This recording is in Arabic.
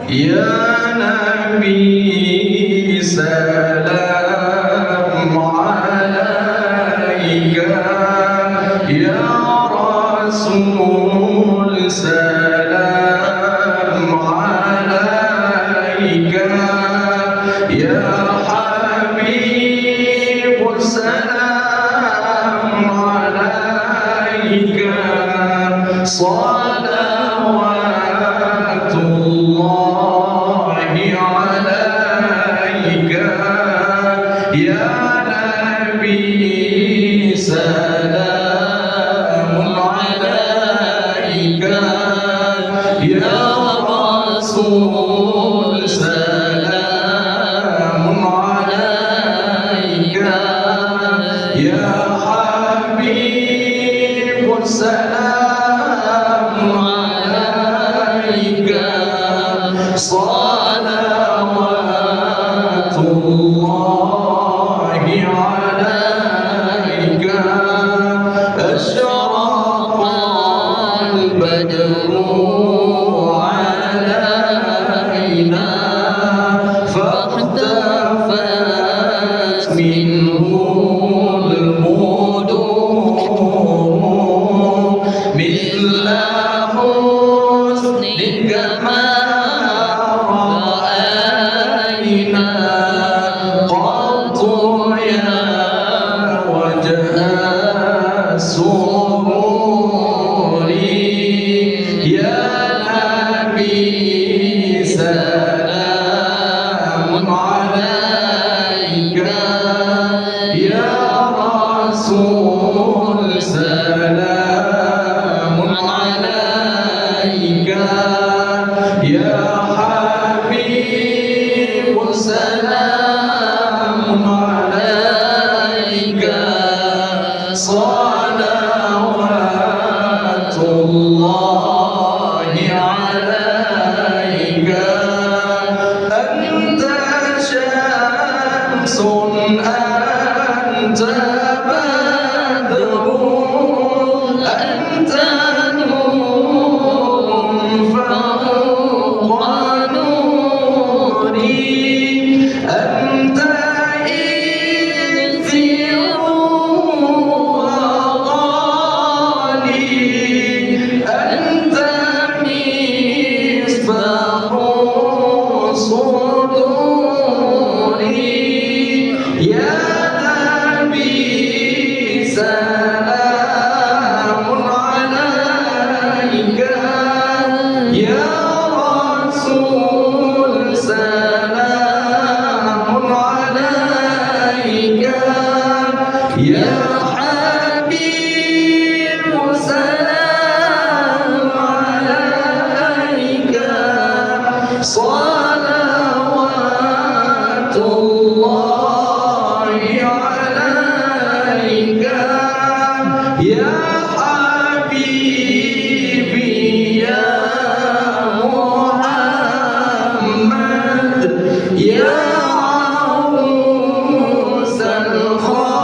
يا نبي سلام عليك، يا رسول سلام عليك، يا حبيب سلام عليك، صلوات الله عليك، يا نبي سلام عليك، يا رسول سلام عليك، يا حبيب سلام عليك، صلوات الله عليك. أشرق البدر علينا فاختفت منه البدور، مثل حسنك ما رأينا قط يا وجه السرور، يا نبي سلام عليك، يا رسول سلام عليك، يا حبيب سلام عليك، صلوات الله عليك. أنت شمس أنت بدر أنت نور فوق نوري، أنت إثير وغالي، أنت مصباح صدوري، يا نبي سلام عليك، يا رسول سلام عليك، يا حبيب سلام عليك، صلوات الله عليك، يا حبيبي يا محمد، يا عروس الخافقات.